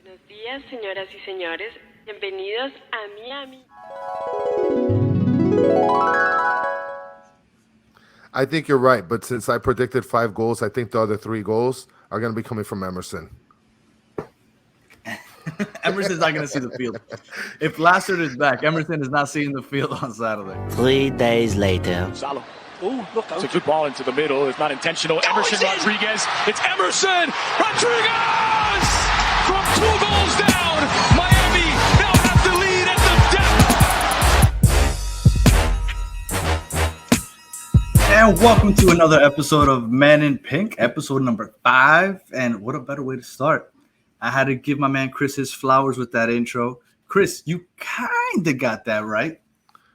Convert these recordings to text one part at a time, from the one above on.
Buenos días, señoras y señores. Bienvenidos a Miami. I think you're right, but since I predicted 5 goals, I think the other 3 goals are going to be coming from Emerson. Emerson's not going to see the field. If Lassard is back, Emerson is not seeing the field on Saturday. 3 days later. Salah. Oh, look, it's a good ball into the middle. It's not intentional. Emerson Rodriguez. It's Emerson Rodriguez! From 2 goals down, Miami now have the lead at the death. And welcome to another episode of Men in Pink, episode number 5. And what a better way to start. I had to give my man Chris his flowers with that intro. Chris, you kind of got that right.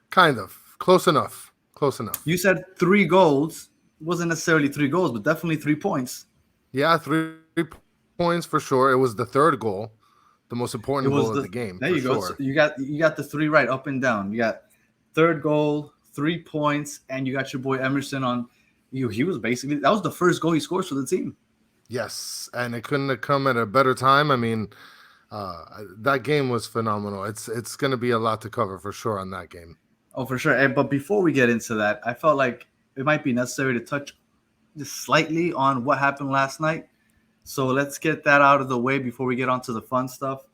Kind of. Close enough. Close enough. You said 3 goals. It wasn't necessarily 3 goals, but definitely 3 points. Yeah, 3 points for sure. It was the third goal, the most important goal of the game. There you go. Sure. So you got the 3 right, up and down. You got third goal, 3 points, and you got your boy Emerson on you. He was basically, that was the first goal he scores for the team. Yes, and it couldn't have come at a better time. I mean, that game was phenomenal. It's going to be a lot to cover for sure on that game. Oh, for sure. But before we get into that, I felt like it might be necessary to touch just slightly on what happened last night. So let's get that out of the way before we get on to the fun stuff.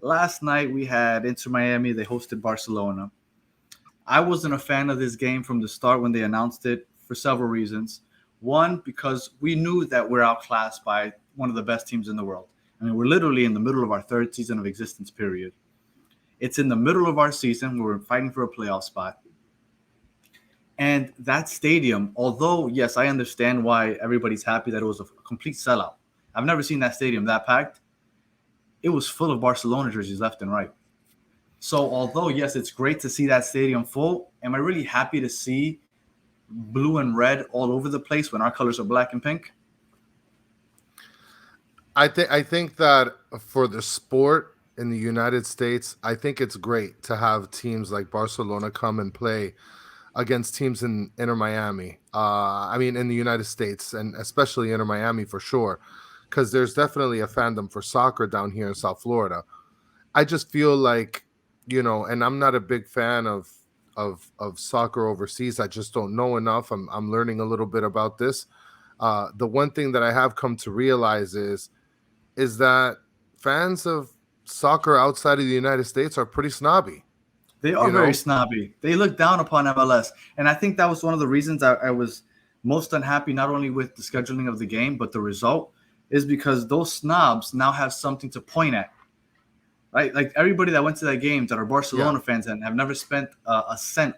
Last night we had Inter Miami. They hosted Barcelona. I wasn't a fan of this game from the start when they announced it for several reasons. One, because we knew that we're outclassed by one of the best teams in the world. I mean, we're literally in the middle of our 3rd season of existence period. It's in the middle of our season where we're fighting for a playoff spot. And that stadium, although, yes, I understand why everybody's happy that it was a complete sellout. I've never seen that stadium that packed. It was full of Barcelona jerseys left and right. So although, yes, it's great to see that stadium full, am I really happy to see blue and red all over the place when our colors are black and pink? I think that for the sport in the United States, I think it's great to have teams like Barcelona come and play against teams in Inter Miami. I mean, in the United States, and especially Inter Miami for sure, because there's definitely a fandom for soccer down here in South Florida. I just feel like, and I'm not a big fan of soccer overseas. I just don't know enough. I'm learning a little bit about this. The one thing that I have come to realize is that fans of soccer outside of the United States are pretty snobby. They are very snobby. They look down upon MLS. And I think that was one of the reasons I was most unhappy, not only with the scheduling of the game, but the result, is because those snobs now have something to point at. Right? Like everybody that went to that game that are Barcelona fans and have never spent a cent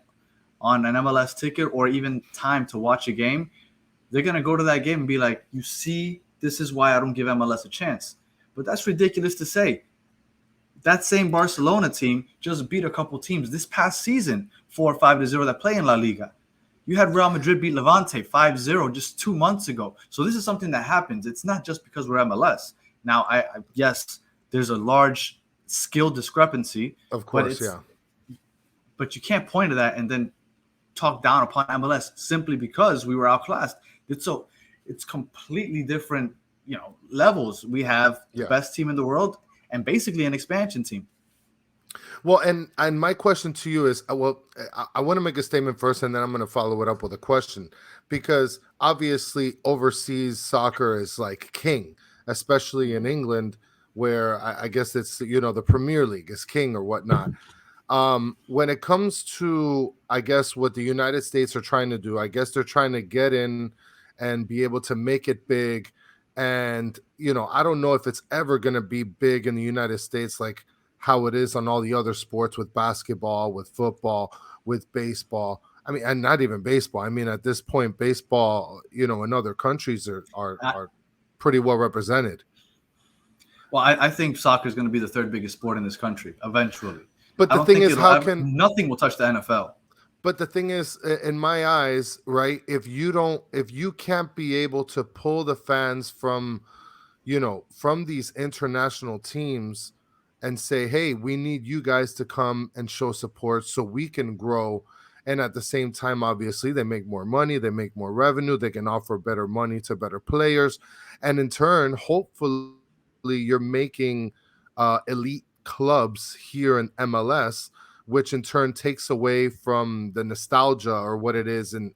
on an MLS ticket or even time to watch a game, they're going to go to that game and be like, you see, this is why I don't give MLS a chance. But that's ridiculous to say. That same Barcelona team just beat a couple teams this past season, 4-5-0 that play in La Liga. You had Real Madrid beat Levante 5-0 just 2 months ago. So this is something that happens. It's not just because we're MLS. Now, yes, there's a large skill discrepancy. Of course, But you can't point to that and then talk down upon MLS simply because we were outclassed. It's completely different, levels. We have the best team in the world and basically an expansion team. Well, and my question to you is, I want to make a statement first, and then I'm going to follow it up with a question, because obviously overseas soccer is like king, especially in England, where I guess it's, the Premier League is king or whatnot. When it comes to, I guess, what the United States are trying to do, I guess they're trying to get in and be able to make it big. And, I don't know if it's ever going to be big in the United States like how it is on all the other sports with basketball, with football, with baseball. I mean, and not even baseball. I mean, at this point, baseball, in other countries are pretty well represented. Well, I think soccer is going to be the 3rd biggest sport in this country eventually. But the thing is, nothing will touch the NFL. But the thing is, in my eyes, right, if you can't be able to pull the fans from these international teams and say, hey, we need you guys to come and show support so we can grow. And at the same time, obviously, they make more money, they make more revenue, they can offer better money to better players. And in turn, hopefully you're making elite clubs here in MLS, which in turn takes away from the nostalgia or what it is in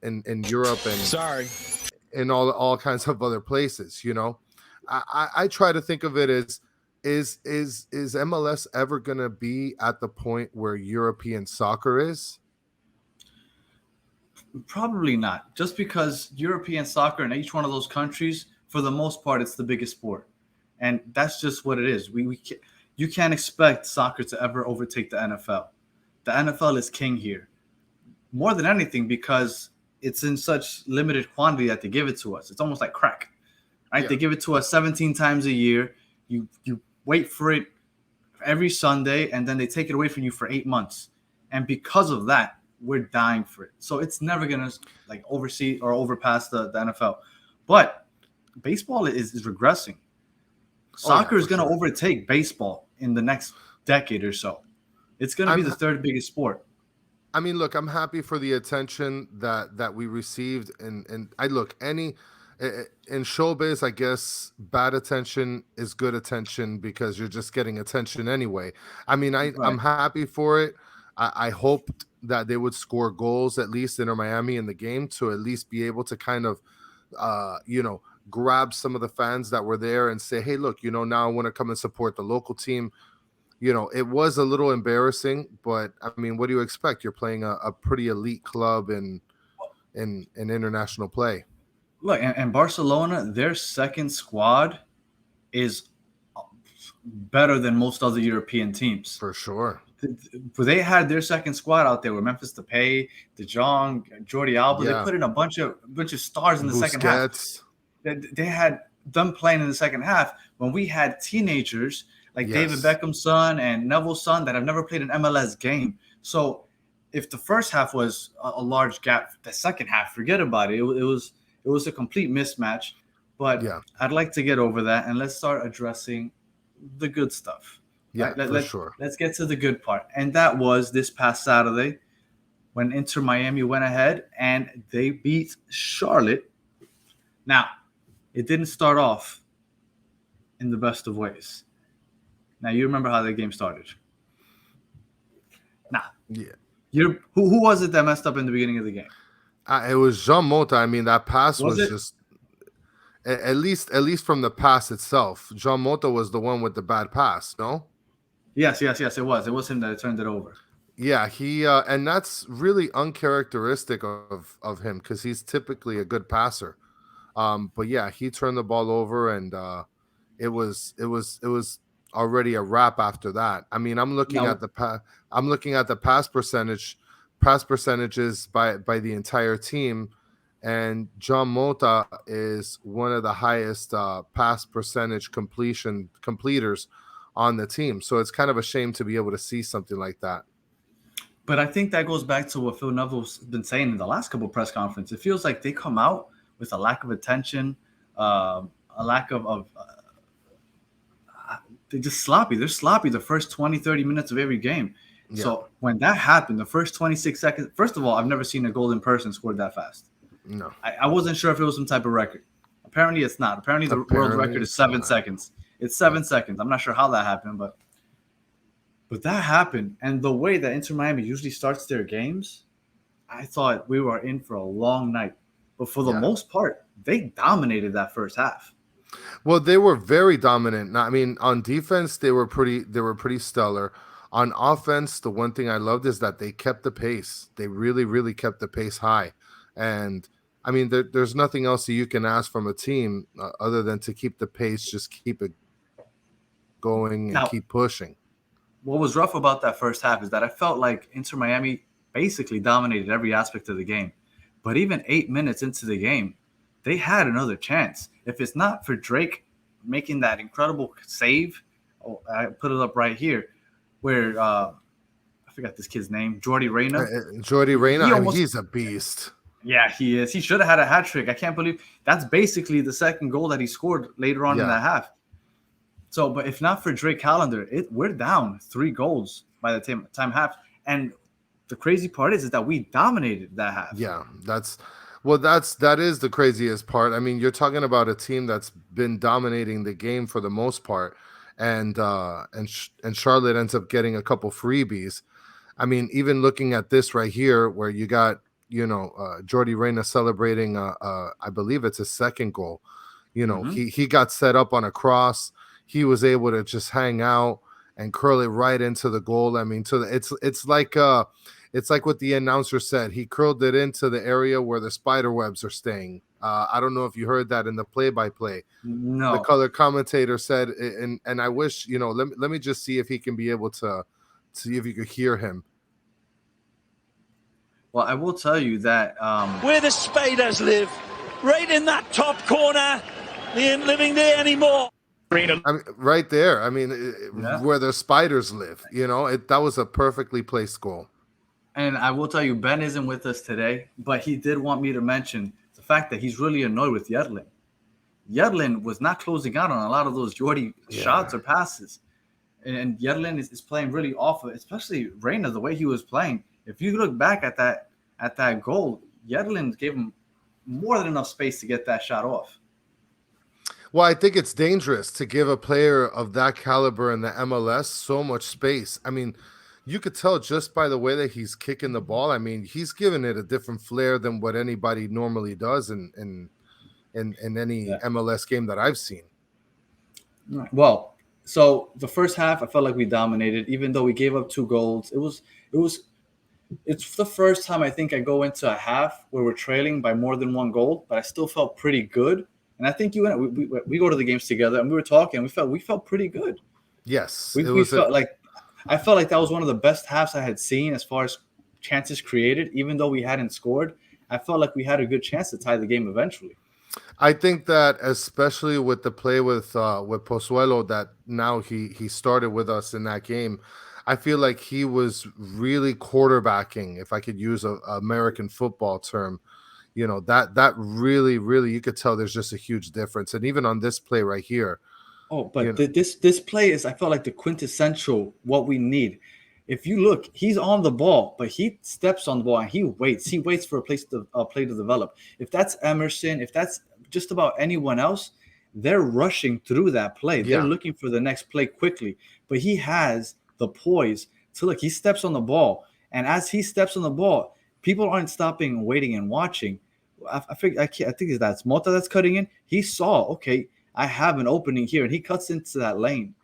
Europe and in all kinds of other places. I try to think of it as is MLS ever gonna be at the point where European soccer is? Probably not. Just because European soccer in each one of those countries, for the most part, it's the biggest sport, and that's just what it is. You can't expect soccer to ever overtake the NFL. The NFL is king here, more than anything because it's in such limited quantity that they give it to us. It's almost like crack, right? Yeah. They give it to us 17 times a year. You wait for it every Sunday, and then they take it away from you for 8 months, and because of that, we're dying for it. So it's never gonna like oversee or overpass the NFL. But baseball is regressing. Soccer is gonna overtake baseball in the next decade or so. It's gonna be the third biggest sport. I mean, look, I'm happy for the attention that we received, and I look in showbiz. I guess bad attention is good attention because you're just getting attention anyway. I mean, I'm happy for it. I hoped that they would score goals at least Inter Miami in the game to at least be able to kind of, grab some of the fans that were there and say, hey, look, now I want to come and support the local team. It was a little embarrassing, but I mean, what do you expect? You're playing a pretty elite club in international play. Look, and Barcelona, their second squad is better than most other European teams. For sure. They had their second squad out there with Memphis Depay, De Jong, Jordi Alba. Yeah. They put in a bunch of stars in the second half. They had them playing in the second half when we had teenagers like David Beckham's son and Neville's son that have never played an MLS game. So if the first half was a large gap, the second half, forget about it. It was a complete mismatch. But I'd like to get over that, and let's start addressing the good stuff. Yeah, for sure. Let's get to the good part. And that was this past Saturday when Inter Miami went ahead and they beat Charlotte. Now, it didn't start off in the best of ways. Now, you remember how the game started. Now, who was it that messed up in the beginning of the game? It was Jean Mota. I mean, that pass was just at least from the pass itself. Jean Mota was the one with the bad pass, no? Yes, it was. It was him that turned it over. Yeah, he and that's really uncharacteristic of him because he's typically a good passer. But yeah, he turned the ball over, and it was already a wrap after that. I mean, I'm looking at the pass percentages by the entire team, and Jean Mota is one of the highest pass percentage completers on the team. So it's kind of a shame to be able to see something like that. But I think that goes back to what Phil Neville's been saying in the last couple of press conferences. It feels like they come out with a lack of attention, a lack of they're just sloppy. They're sloppy the first 20, 30 minutes of every game. Yeah. So when that happened, the first 26 seconds, first of all, I've never seen a goal in person scored that fast. No. I wasn't sure if it was some type of record. Apparently it's not. Apparently the world record is 7 seconds. It's 7 seconds. I'm not sure how that happened, but that happened. And the way that Inter Miami usually starts their games, I thought we were in for a long night. But for the most part, they dominated that first half. Well, they were very dominant. I mean, on defense, they were pretty stellar. On offense, the one thing I loved is that they kept the pace. They really, really kept the pace high. And I mean, there's nothing else that you can ask from a team other than to keep the pace, just keep it going and keep pushing. What was rough about that first half is that I felt like Inter Miami basically dominated every aspect of the game. But even 8 minutes into the game, they had another chance. If it's not for Drake making that incredible save, I put it up right here, where I forgot this kid's name, Jordi Reyna. Jordi Reyna, he's a beast. Yeah, he is. He should have had a hat trick. I can't believe that's basically the second goal that he scored later on in that half. So, but if not for Drake Callender, we're down 3 goals by the time half. And the crazy part is that we dominated that half. Yeah, that is the craziest part. I mean, you're talking about a team that's been dominating the game for the most part, and Charlotte ends up getting a couple freebies. I mean, even looking at this right here, where you got Jordi Reyna celebrating, I believe it's his second goal. He got set up on a cross. He was able to just hang out and curl it right into the goal. I mean, it's like what the announcer said. He curled it into the area where the spider webs are staying. I don't know if you heard that in the play-by-play. No. The color commentator said, and I wish, let me just see if he can be able to see if you could hear him. Well, I will tell you that where the spiders live, right in that top corner. They ain't living there anymore. I mean, right there. I mean, where the spiders live. That was a perfectly placed goal. And I will tell you, Ben isn't with us today, but he did want me to mention the fact that he's really annoyed with Yedlin. Yedlin was not closing out on a lot of those Jordi shots or passes. And Yedlin is playing really off of, especially Reyna, the way he was playing. If you look back at that goal, Yedlin gave him more than enough space to get that shot off. Well, I think it's dangerous to give a player of that caliber in the MLS so much space. I mean, you could tell just by the way that he's kicking the ball. I mean, he's giving it a different flair than what anybody normally does in any MLS game that I've seen. Well, so the first half, I felt like we dominated, even though we gave up 2 goals. It's the first time I think I go into a half where we're trailing by more than 1 goal, but I still felt pretty good. And I think we go to the games together and we were talking. We felt pretty good. Yes, I felt like that was one of the best halves I had seen as far as chances created. Even though we hadn't scored, I felt like we had a good chance to tie the game eventually. I think that especially with the play with Pozuelo, that now he started with us in that game. I feel like he was really quarterbacking, if I could use a American football term. That really, really, you could tell there's just a huge difference. And even on this play right here. Oh, but this play is, I felt like, the quintessential what we need. If you look, he's on the ball, but he steps on the ball and he waits. He waits for a play to develop. If that's Emerson, if that's just about anyone else, they're rushing through that play. They're looking for the next play quickly. But he has the poise to look. He steps on the ball. And as he steps on the ball, people aren't stopping, waiting, and watching. I think that's Mota that's cutting in. He saw, okay, I have an opening here, and he cuts into that lane.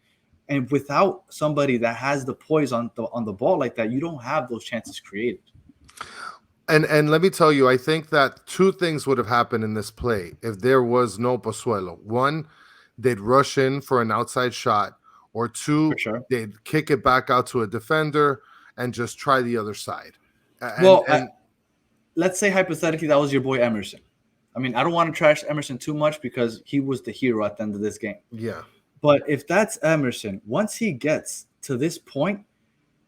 And without somebody that has the poise on the ball like that, you don't have those chances created. And let me tell you, I think that 2 things would have happened in this play if there was no Pozuelo. 1, they'd rush in for an outside shot, or 2, they'd kick it back out to a defender and just try the other side. Let's say hypothetically that was your boy Emerson. I mean, I don't want to trash Emerson too much because he was the hero at the end of this game. Yeah. But if that's Emerson, once he gets to this point,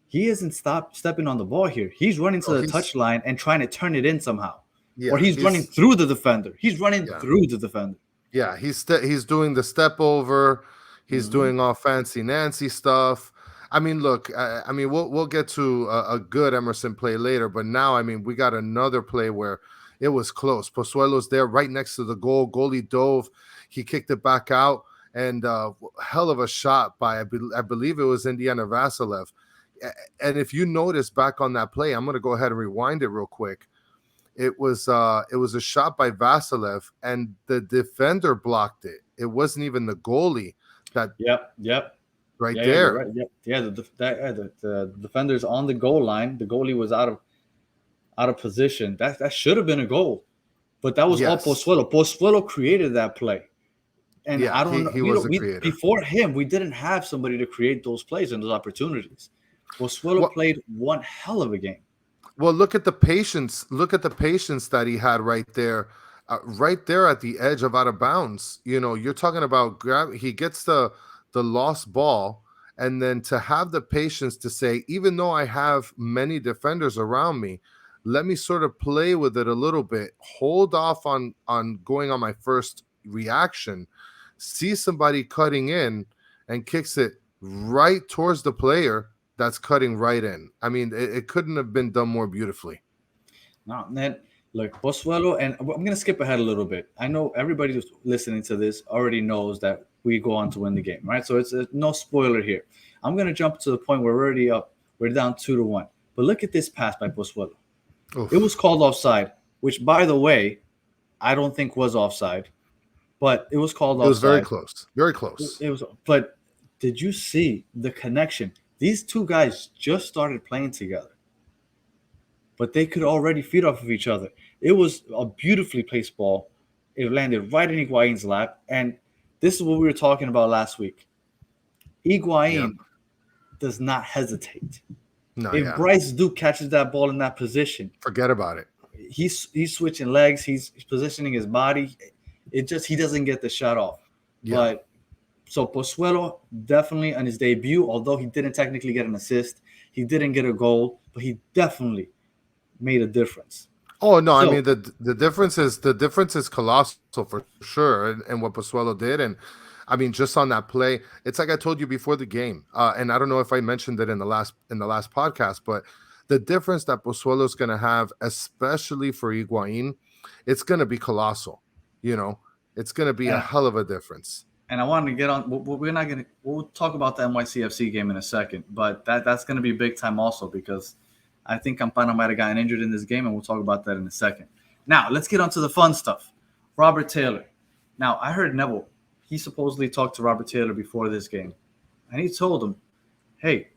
he isn't stepping on the ball here. He's running to the touchline and trying to turn it in somehow. Yeah, or he's running through the defender. He's running through the defender. Yeah, he's doing the step over. He's doing all fancy Nancy stuff. I mean, look, we'll get to a good Emerson play later, but now, I mean, we got another play where it was close. Pozuelo's there right next to the goal. Goalie dove. He kicked it back out, and hell of a shot by, I believe it was Indiana Vasilev. And if you notice back on that play, I'm going to go ahead and rewind it real quick. It was a shot by Vasilev, and the defender blocked it. It wasn't even the goalie that. Yep. Right there. Right. Yep. Yeah, the defender's on the goal line. The goalie was out of position. That should have been a goal, but that was all Pozuelo. Pozuelo created that play, and I don't know. He was a creator. Before him, we didn't have somebody to create those plays and those opportunities. Pozuelo played one hell of a game. Well, look at the patience. Look at the patience that he had right there at the edge of out of bounds. You're talking about he gets the lost ball, and then to have the patience to say, even though I have many defenders around me, let me sort of play with it a little bit, hold off on going on my first reaction, see somebody cutting in and kicks it right towards the player that's cutting right in. I mean, it couldn't have been done more beautifully. No, man. Look, Pozuelo, and I'm going to skip ahead a little bit. I know everybody who's listening to this already knows that we go on to win the game, right? So it's no spoiler here. I'm going to jump to the point where we're already up. We're down 2-1. But look at this pass by Pozuelo. It was called offside, which, by the way, I don't think was offside. But it was called offside. It was very close. Very close. It was. But did you see the connection? These two guys just started playing together. But they could already feed off of each other. It was a beautifully placed ball. It landed right in Higuain's lap. And this is what we were talking about last week. Higuain does not hesitate. No, if Bryce Duke catches that ball in that position, forget about it. He's switching legs. He's positioning his body. He doesn't get the shot off. Yeah. But so Pozuelo definitely on his debut, although he didn't technically get an assist, he didn't get a goal, but he definitely made a difference. Oh no, I mean the difference is colossal for sure, and what Pozuelo did, and I mean just on that play, it's like I told you before the game, and I don't know if I mentioned it in the last podcast, but the difference that Pozuelo is going to have, especially for Higuain, it's going to be colossal. You know, it's going to be a hell of a difference. And I wanted to get on. We'll talk about the NYCFC game in a second, but that's going to be big time also because I think Campana might have gotten injured in this game, and we'll talk about that in a second. Now, let's get on to the fun stuff. Robert Taylor. Now, I heard Neville. He supposedly talked to Robert Taylor before this game, and he told him, hey,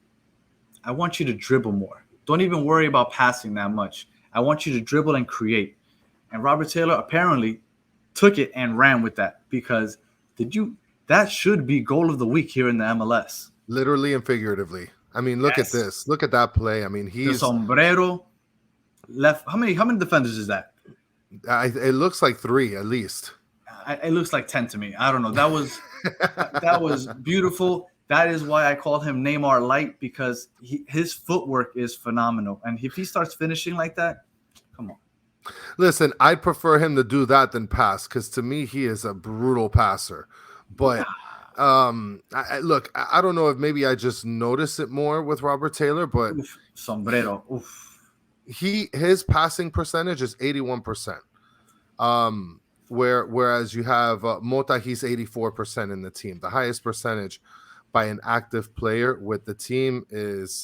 I want you to dribble more. Don't even worry about passing that much. I want you to dribble and create. And Robert Taylor apparently took it and ran with that because that should be goal of the week here in the MLS. Literally and figuratively. I mean, look at this. Look at that play. I mean, he's the sombrero left. How many defenders is that? It looks like 3 at least. It looks like 10 to me. I don't know. That was beautiful. That is why I called him Neymar Light because his footwork is phenomenal. And if he starts finishing like that, come on. Listen, I'd prefer him to do that than pass because to me, he is a brutal passer. But look, I don't know if maybe I just notice it more with Robert Taylor, but sombrero. His passing percentage is 81%. Whereas you have Mota, he's 84% in the team. The highest percentage by an active player with the team is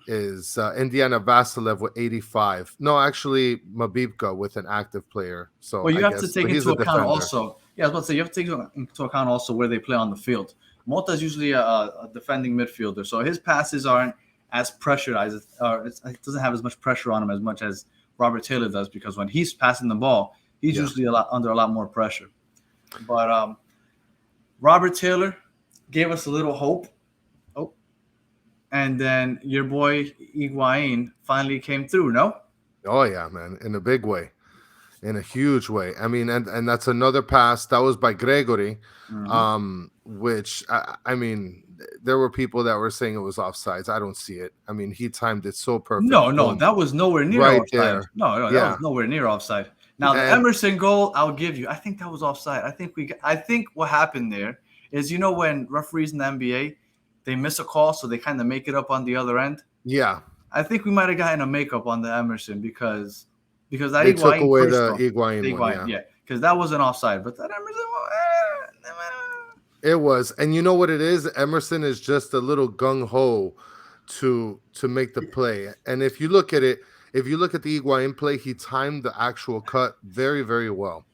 Indiana Vasilev with 85. No, actually Mabibka with an active player. So you have to take into account also. Yeah, I was about to say you have to take into account also where they play on the field. Mota is usually a defending midfielder, so his passes aren't as pressurized, or it doesn't have as much pressure on him as much as Robert Taylor does because when he's passing the ball, he's usually under a lot more pressure. But Robert Taylor gave us a little hope. And then your boy Higuain finally came through, no? Oh, yeah, man, in a big way, in a huge way. I mean, and that's another pass. That was by Gregory, which, I mean, there were people that were saying it was offsides. I don't see it. I mean, he timed it so perfect. No, that was nowhere near offside. There. No, that was nowhere near offside. Now, the Emerson goal, I'll give you. I think that was offside. I think what happened there is, when referees in the NBA, they miss a call, so they kind of make it up on the other end. Yeah. I think we might have gotten a makeup on the Emerson because that they took away the Higuain one. Yeah, because that wasn't offside. But that Emerson it was. And you know what it is? Emerson is just a little gung-ho to make the play. And if you look at it, if you look at the Higuain play, he timed the actual cut very, very well.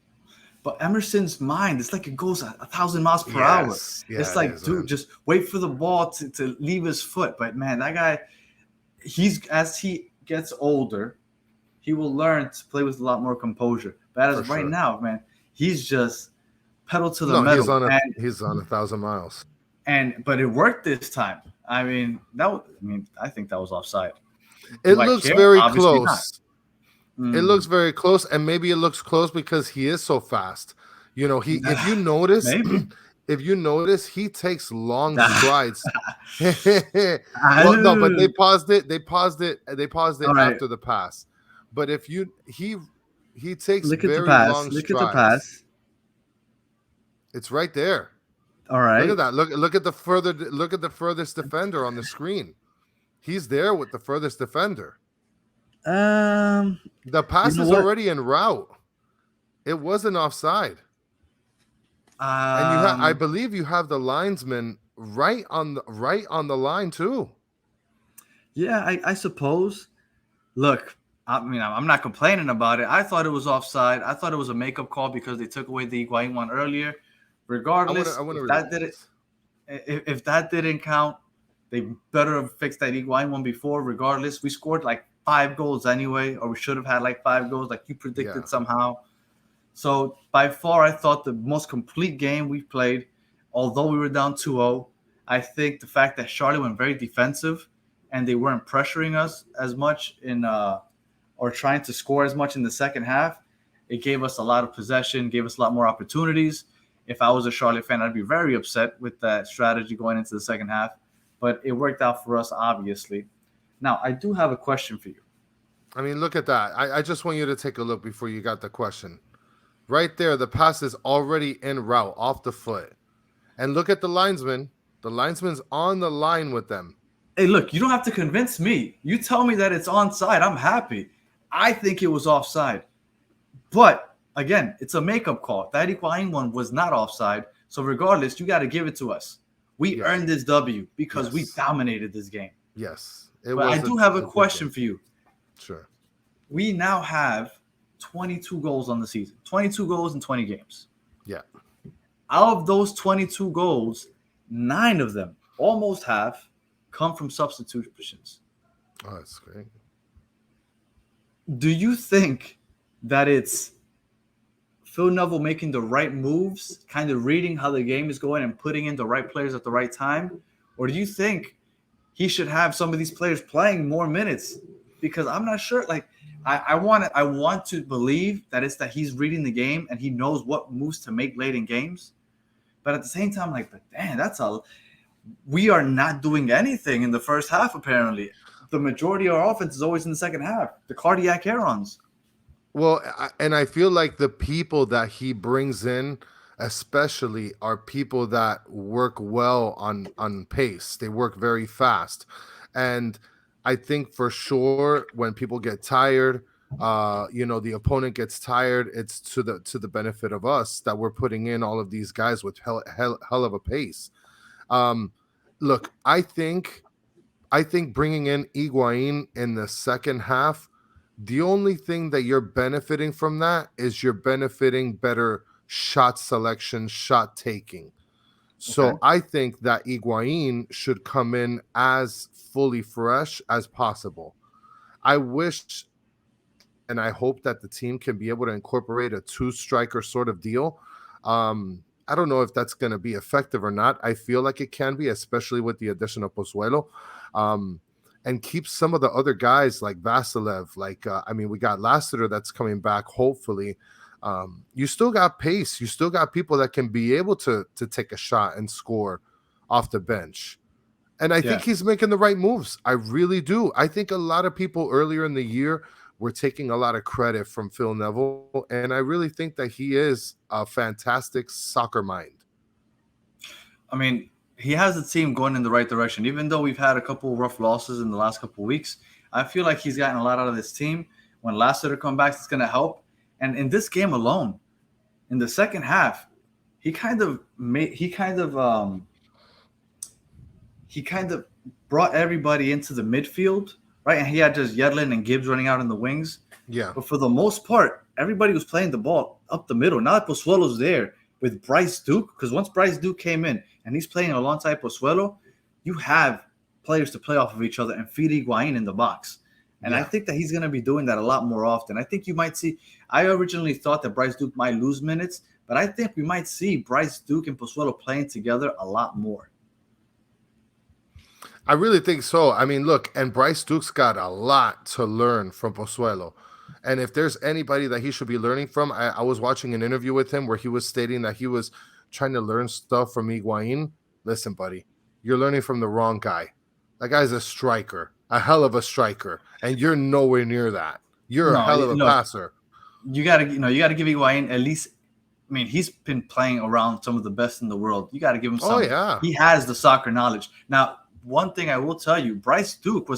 But Emerson's mind, it's like it goes 1,000 miles per hour. Yeah, it's like, dude, just wait for the ball to leave his foot. But, man, that guy, as he gets older, he will learn to play with a lot more composure. But as right now, man, he's just pedal to the metal. He's on 1,000 miles. But it worked this time. I mean, I think that was offside. It looks very close. It looks very close, and maybe it looks close because he is so fast. If you notice, he takes long strides. No, but they paused it. They paused it after the pass. But if he takes very long strides. Look at the pass. It's right there. All right. Look at that. Look at the furthest defender on the screen. He's there with the furthest defender. The pass is already en route. It wasn't offside. And I Um, believe you have the linesman right on the line too. yeah, I suppose. Look, I mean, I'm not complaining about it. I thought it was offside. I thought it was a makeup call because they took away the Higuain one earlier. I Regardless, want to if read that it. didn't if that didn't count, they better have fixed that Higuain one before. Regardless, we scored like 5 goals anyway, or we should have had like 5 goals, like you Yeah. predicted somehow. So by far, I thought the most complete game we've played. Although we were down 2-0, I think the fact that Charlotte went very defensive and they weren't pressuring us as much or trying to score as much in the second half, it gave us a lot of possession, gave us a lot more opportunities. If I was a Charlotte fan, I'd be very upset with that strategy going into the second half, but it worked out for us, obviously. Now, I do have a question for you. I mean, look at that. I just want you to take a look before you got the question. Right there, the pass is already en route off the foot. And look at the linesman. The linesman's on the line with them. Hey, look, you don't have to convince me. You tell me that it's onside. I'm happy. I think it was offside. But again, it's a makeup call. That Higuain one was not offside. So regardless, you got to give it to us. We earned this W because we dominated this game. Yes. But I do have a question for you. Sure. We now have 22 goals on the season. 22 goals in 20 games. Yeah. Out of those 22 goals, 9 of them, almost half, come from substitutions. Oh, that's great. Do you think that it's Phil Neville making the right moves, kind of reading how the game is going and putting in the right players at the right time? Or do you think he should have some of these players playing more minutes? Because I'm not sure. Like, I want to believe that it's that he's reading the game and he knows what moves to make late in games. But at the same time, like, but damn, we are not doing anything in the first half, apparently. The majority of our offense is always in the second half. The cardiac herons. Well, and I feel like the people that he brings in, especially, are people that work well on pace. They work very fast, and I think for sure when people get tired, the opponent gets tired. It's to the benefit of us that we're putting in all of these guys with hell of a pace. Look, I think bringing in Higuain in the second half, the only thing that you're benefiting from that is you're benefiting better shot selection, shot taking. So Okay. I think that Higuain should come in as fully fresh as possible. I wish and I hope that the team can be able to incorporate a 2-striker sort of deal. I don't know if that's going to be effective or not. I feel like it can be, especially with the addition of Pozuelo. And keep some of the other guys like Vasilev. We got Lassiter that's coming back, hopefully. You still got pace. You still got people that can be able to take a shot and score off the bench. And I think he's making the right moves. I really do. I think a lot of people earlier in the year were taking a lot of credit from Phil Neville, and I really think that he is a fantastic soccer mind. I mean, he has the team going in the right direction. Even though we've had a couple of rough losses in the last couple of weeks, I feel like he's gotten a lot out of this team. When Lassiter comes back, it's going to help. And in this game alone, in the second half, he kind of brought everybody into the midfield, right? And he had just Yedlin and Gibbs running out in the wings. Yeah. But for the most part, everybody was playing the ball up the middle. Now that Pozuelo's there with Bryce Duke, because once Bryce Duke came in and he's playing alongside Pozuelo, you have players to play off of each other and feed Higuain in the box. And I think that he's going to be doing that a lot more often. I think you might see – I originally thought that Bryce Duke might lose minutes, but I think we might see Bryce Duke and Pozuelo playing together a lot more. I really think so. I mean, look, and Bryce Duke's got a lot to learn from Pozuelo. And if there's anybody that he should be learning from, I was watching an interview with him where he was stating that he was trying to learn stuff from Higuain. Listen, buddy, you're learning from the wrong guy. That guy's a striker, a hell of a striker, and you're nowhere near that. You're a hell of a passer. You gotta give Higuain at least. I mean, he's been playing around some of the best in the world. You got to give him some. Oh, yeah. He has the soccer knowledge. Now, one thing I will tell you, Bryce Duke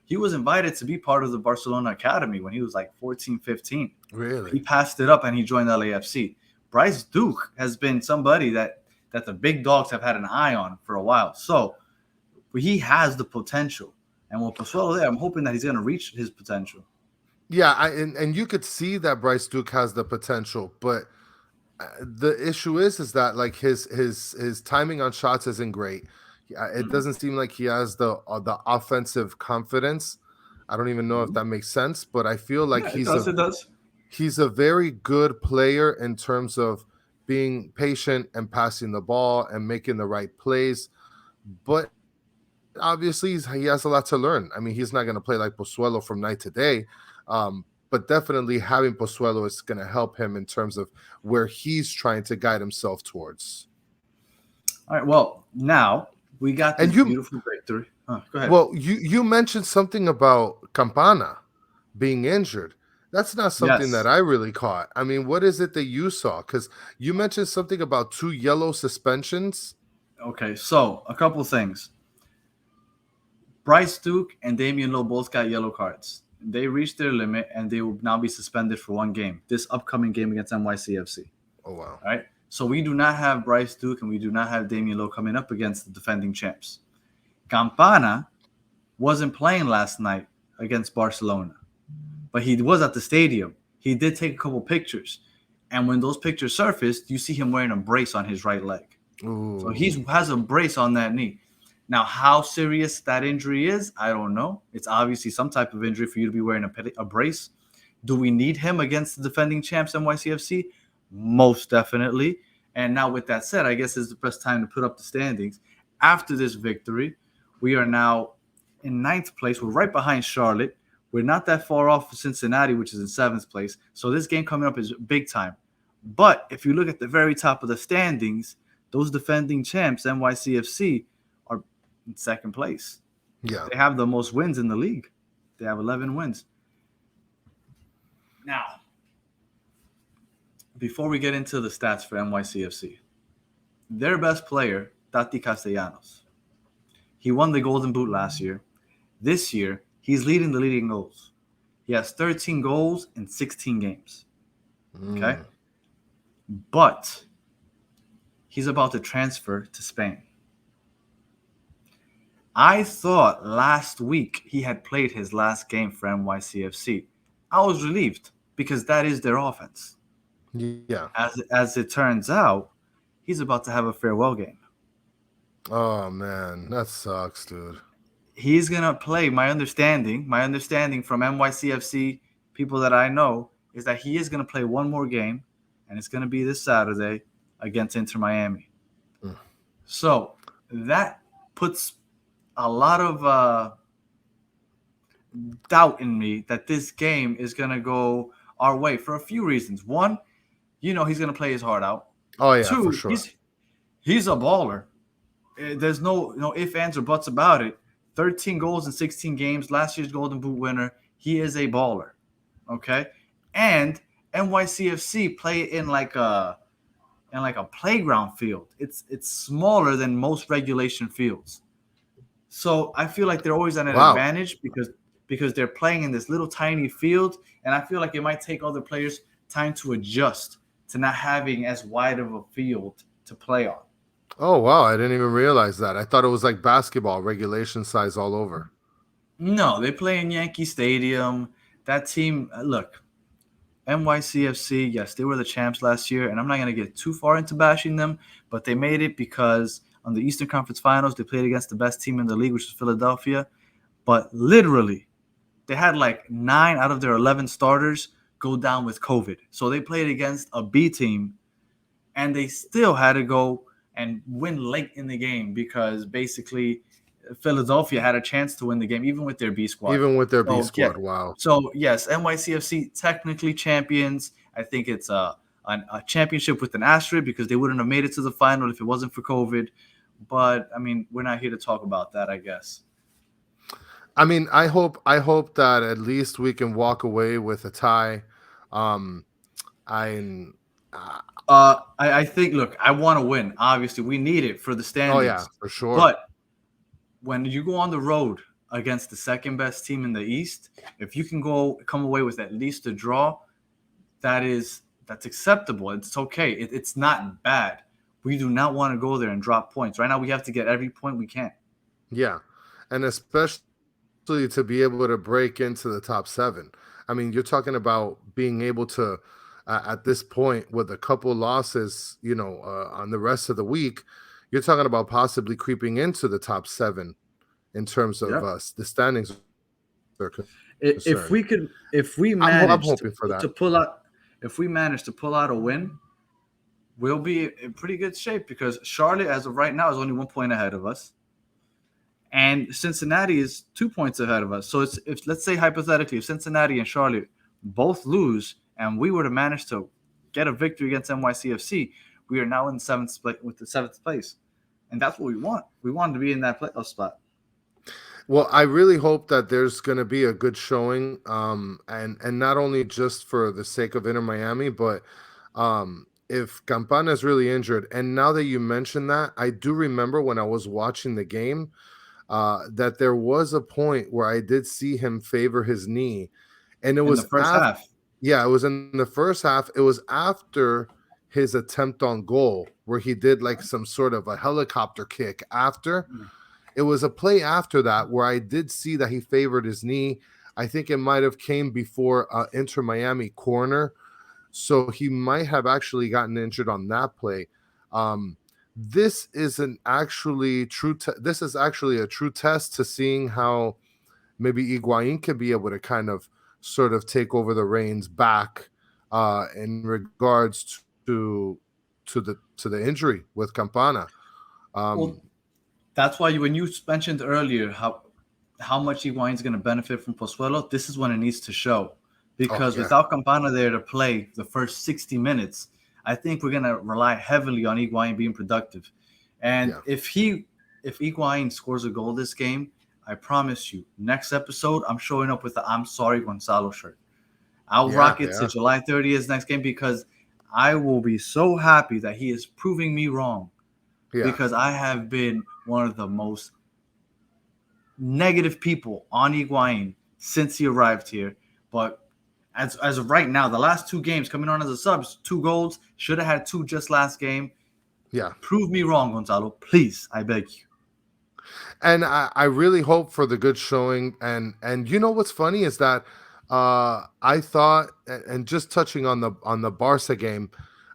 he was invited to be part of the Barcelona Academy when he was like 14, 15. Really? He passed it up and he joined LAFC. Bryce Duke has been somebody that the big dogs have had an eye on for a while. So he has the potential. And with Pozuelo there, I'm hoping that he's going to reach his potential. Yeah, and you could see that Bryce Duke has the potential, but the issue is that like his timing on shots isn't great. It doesn't seem like he has the offensive confidence. I don't even know if that makes sense, but I feel like It does. He's a very good player in terms of being patient and passing the ball and making the right plays. But obviously, he has a lot to learn. I mean, he's not going to play like Pozuelo from night to day. But definitely having Pozuelo is going to help him in terms of where he's trying to guide himself towards. All right. Well, now we got this beautiful victory. Go ahead. Well, you mentioned something about Campana being injured. That's not something that I really caught. I mean, what is it that you saw? Because you mentioned something about 2 yellow suspensions. Okay, so a couple things. Bryce Duke and Damian Lowe both got yellow cards. They reached their limit, and they will now be suspended for 1 game. This upcoming game against NYCFC. Oh, wow. All right? So we do not have Bryce Duke, and we do not have Damian Lowe coming up against the defending champs. Campana wasn't playing last night against Barcelona, but he was at the stadium. He did take a couple pictures, and when those pictures surfaced, you see him wearing a brace on his right leg. Ooh. So he has a brace on that knee. Now, how serious that injury is, I don't know. It's obviously some type of injury for you to be wearing a brace. Do we need him against the defending champs NYCFC? Most definitely. And now with that said, I guess it's the best time to put up the standings. After this victory, we are now in 9th place. We're right behind Charlotte. We're not that far off of Cincinnati, which is in 7th place. So this game coming up is big time. But if you look at the very top of the standings, those defending champs, NYCFC, are in 2nd place. Yeah. They have the most wins in the league. They have 11 wins. Now, before we get into the stats for NYCFC, their best player, Tati Castellanos, he won the Golden Boot last year. This year, he's leading the league in goals. He has 13 goals in 16 games. Okay? But he's about to transfer to Spain. I thought last week he had played his last game for NYCFC. I was relieved because that is their offense. Yeah. As it turns out, he's about to have a farewell game. Oh, man. That sucks, dude. He's going to play. My understanding from NYCFC people that I know is that he is going to play 1 more game, and it's going to be this Saturday against Inter Miami. So that puts a lot of doubt in me that this game is going to go our way for a few reasons. 1, he's going to play his heart out. Oh, yeah, 2, for sure. He's a baller. There's no ifs, ands, or buts about it. 13 goals in 16 games. Last year's Golden Boot winner. He is a baller. Okay? And NYCFC play in like a playground field. It's smaller than most regulation fields. So I feel like they're always at an advantage because they're playing in this little tiny field, and I feel like it might take other players time to adjust to not having as wide of a field to play on. Oh, wow. I didn't even realize that. I thought it was like basketball, regulation size all over. No, they play in Yankee Stadium. That team, look, NYCFC, yes, they were the champs last year, and I'm not going to get too far into bashing them, but they made it because on the Eastern Conference Finals, they played against the best team in the league, which is Philadelphia. But literally, they had like 9 out of their 11 starters go down with COVID. So they played against a B team, and they still had to go and win late in the game because basically Philadelphia had a chance to win the game, even with their B squad. Yeah. Wow. So, yes, NYCFC technically champions. I think it's a championship with an asterisk because they wouldn't have made it to the final if it wasn't for COVID. But, I mean, we're not here to talk about that, I guess. I mean, I hope that at least we can walk away with a tie. I think, look, I want to win. Obviously, we need it for the standings. Oh, yeah, for sure. But when you go on the road against the second best team in the East, if you can come away with at least a draw, that is That's acceptable. It's okay. It's not bad. We do not want to go there and drop points. Right now, we have to get every point we can. Yeah, and especially to be able to break into the top 7. I mean, you're talking about being able to, at this point, with a couple losses, on the rest of the week, you're talking about possibly creeping into the top 7 in terms of the standings are If concerned. we I'm manage hoping for that. to pull out, if we manage to pull out a win, we'll be in pretty good shape because Charlotte, as of right now, is only 1 point ahead of us, and Cincinnati is 2 points ahead of us. So if let's say hypothetically, if Cincinnati and Charlotte both lose, and we were to manage to get a victory against NYCFC, we are now in seventh place, and that's what we want. We want to be in that playoff spot. Well, I really hope that there's going to be a good showing, and not only just for the sake of Inter Miami, but if Campana is really injured, and now that you mention that, I do remember when I was watching the game that there was a point where I did see him favor his knee, and it was the first half. Yeah, it was in the first half. It was after his attempt on goal where he did like some sort of a helicopter kick after. It was a play after that where I did see that he favored his knee. I think it might have came before Inter Miami corner. So he might have actually gotten injured on that play. This is this is actually a true test to seeing how maybe Higuain could be able to kind of sort of take over the reins back in regards to the injury with Campana. Well, that's why when you mentioned earlier how much Higuain is going to benefit from Pozuelo, this is when it needs to show. Because without Campana there to play the first 60 minutes, I think we're going to rely heavily on Higuain being productive. And if Higuain scores a goal this game, I promise you, next episode, I'm showing up with the I'm sorry Gonzalo shirt. I'll rock it to July 30th next game because I will be so happy that he is proving me wrong. Because I have been one of the most negative people on Higuain since he arrived here. But as of right now, the last 2 games coming on as a subs, 2 goals, should have had 2 just last game. Yeah. Prove me wrong, Gonzalo. Please, I beg you. And I really hope for the good showing. And you know what's funny is that I thought, and just touching on the Barca game,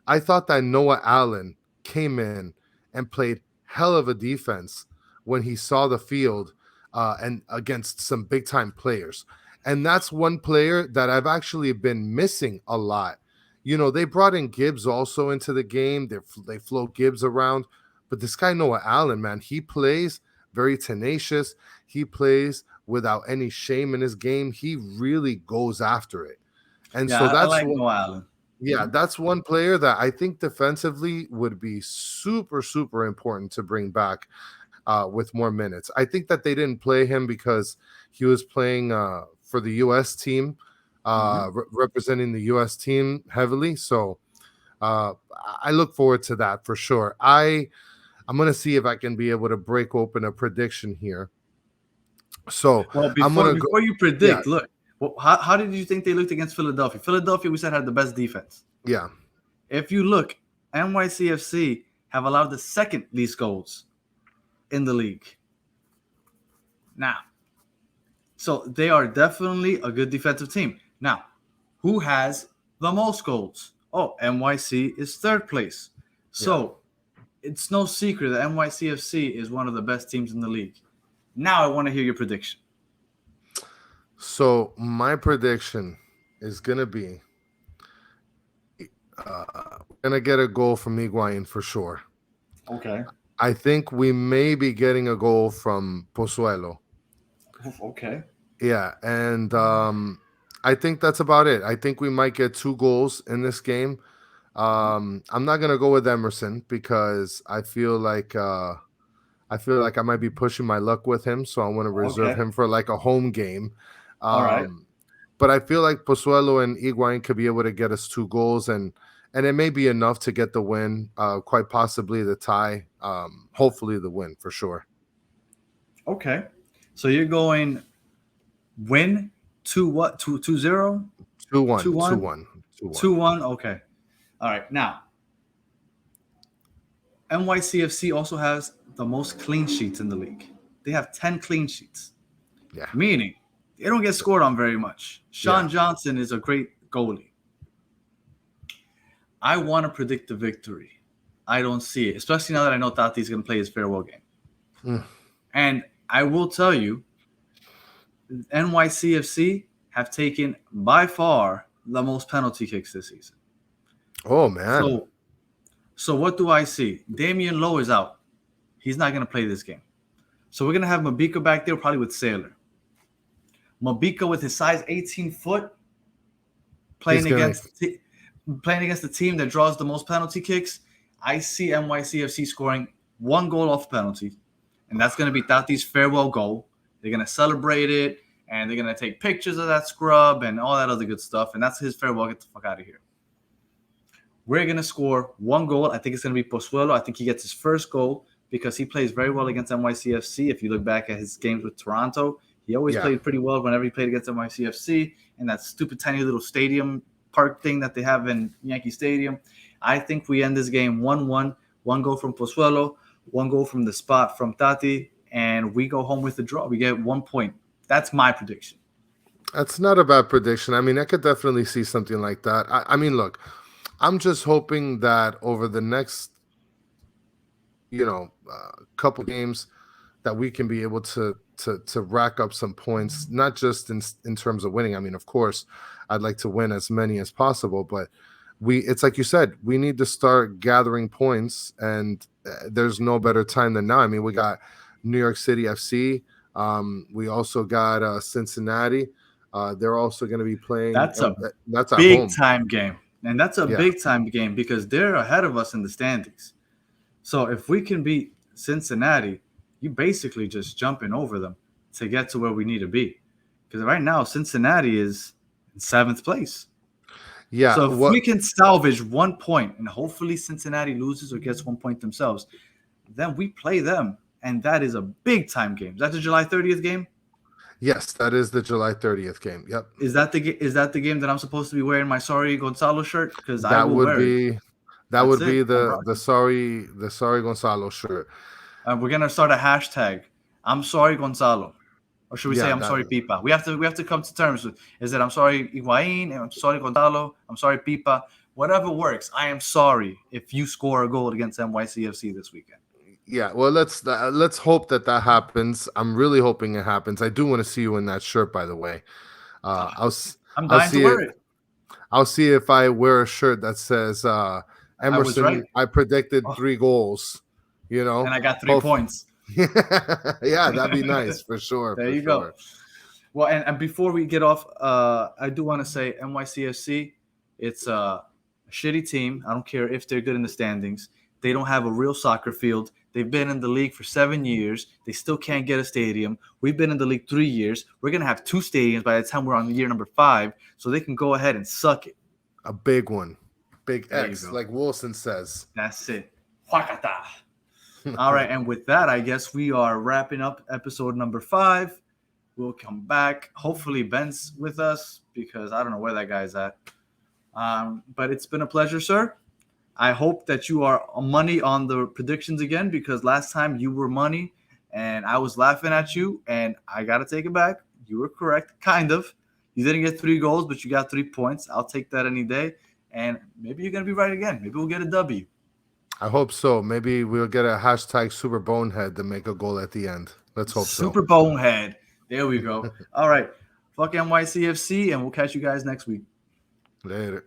I thought that Noah Allen came in and played hell of a defense when he saw the field and against some big time players. And that's one player that I've actually been missing a lot. They brought in Gibbs also into the game. They float Gibbs around. But this guy, Noah Allen, man, he plays very tenacious. He plays without any shame in his game. He really goes after it. And so that's I like Noah Allen. Yeah, that's one player that I think defensively would be super, super important to bring back with more minutes. I think that they didn't play him because he was playing for the U.S. team, representing the U.S. team heavily. So I look forward to that for sure. I'm going to see if I can be able to break open a prediction here. So before you predict, look, how did you think they looked against Philadelphia? Philadelphia, we said, had the best defense. Yeah. If you look, NYCFC have allowed the second least goals in the league. Now, so they are definitely a good defensive team. Now, who has the most goals? Oh, NYC is 3rd place. So it's no secret that NYCFC is one of the best teams in the league. Now I want to hear your prediction. So my prediction is going to be going to get a goal from Higuain for sure. Okay. I think we may be getting a goal from Pozuelo. Okay. Yeah, and I think that's about it. I think we might get 2 goals in this game. I'm not going to go with Emerson because I feel like I might be pushing my luck with him, so I want to reserve him for like a home game. All right. But I feel like Pozuelo and Higuain could be able to get us 2 goals, and it may be enough to get the win, quite possibly the tie, hopefully the win for sure. Okay. So you're going win 2-0? 2-1. 2-1? Okay. All right, now NYCFC also has the most clean sheets in the league. They have 10 clean sheets. Yeah. Meaning they don't get scored on very much. Sean Johnson is a great goalie. I want to predict the victory. I don't see it, especially now that I know Tati's going to play his farewell game. And I will tell you, NYCFC have taken by far the most penalty kicks this season. Oh, man. So what do I see? Damian Lowe is out. He's not going to play this game. So we're going to have Mabika back there, probably with Saylor. Mabika with his size 18-foot, playing against the team that draws the most penalty kicks. I see NYCFC scoring 1 goal off penalty, and that's going to be Tati's farewell goal. They're going to celebrate it, and they're going to take pictures of that scrub and all that other good stuff, and that's his farewell. Get the fuck out of here. We're going to score 1 goal. I think it's going to be Pozuelo. I think he gets his first goal because he plays very well against NYCFC. If you look back at his games with Toronto, he always played pretty well whenever he played against NYCFC in that stupid tiny little stadium park thing that they have in Yankee Stadium. I think we end this game 1-1. 1 goal from Pozuelo, 1 goal from the spot from Tati, and we go home with the draw. We get 1 point. That's my prediction. That's not a bad prediction. I mean, I could definitely see something like that. I mean, look, I'm just hoping that over the next, couple games that we can be able to rack up some points, not just in terms of winning. I mean, of course, I'd like to win as many as possible, but it's like you said, we need to start gathering points, and there's no better time than now. I mean, we got New York City FC. We also got Cincinnati. They're also going to be playing. That's a big time game. And that's a big time game because they're ahead of us in the standings. So if we can beat Cincinnati, you basically just jumping over them to get to where we need to be. Because right now, Cincinnati is in 7th place. Yeah. So if we can salvage 1 point and hopefully Cincinnati loses or gets 1 point themselves, then we play them. And that is a big time game. Is that the July 30th game? Yes, that is the July 30th game. Yep. Is that the game that I'm supposed to be wearing my Sorry Gonzalo shirt? Because that would be the Sorry Gonzalo shirt. We're gonna start a hashtag. I'm sorry Gonzalo, or should we say I'm sorry Pipa? We have to come to terms with. Is it I'm sorry Higuain? I'm sorry Gonzalo. I'm sorry Pipa. Whatever works. I am sorry if you score a goal against NYCFC this weekend. Yeah, well, let's hope that happens. I'm really hoping it happens. I do want to see you in that shirt, by the way. I'm dying to wear it. I'll see if I wear a shirt that says Emerson. I predicted 3 goals. And I got 3 points. Yeah, that'd be nice for sure. There you go. Well, and before we get off, I do want to say NYCFC. It's a shitty team. I don't care if they're good in the standings. They don't have a real soccer field. They've been in the league for 7 years. They still can't get a stadium. We've been in the league 3 years. We're going to have 2 stadiums by the time we're on year number 5, so they can go ahead and suck it. A big one. Big X, like Wilson says. That's it. Huacata. All right, and with that, I guess we are wrapping up episode number 5. We'll come back. Hopefully Ben's with us because I don't know where that guy's at. But it's been a pleasure, sir. I hope that you are money on the predictions again because last time you were money and I was laughing at you and I got to take it back. You were correct, kind of. You didn't get 3 goals, but you got 3 points. I'll take that any day. And maybe you're going to be right again. Maybe we'll get a W. I hope so. Maybe we'll get a hashtag Super Bonehead to make a goal at the end. Let's hope so. Super Bonehead. There we go. All right. Fuck NYCFC, and we'll catch you guys next week. Later.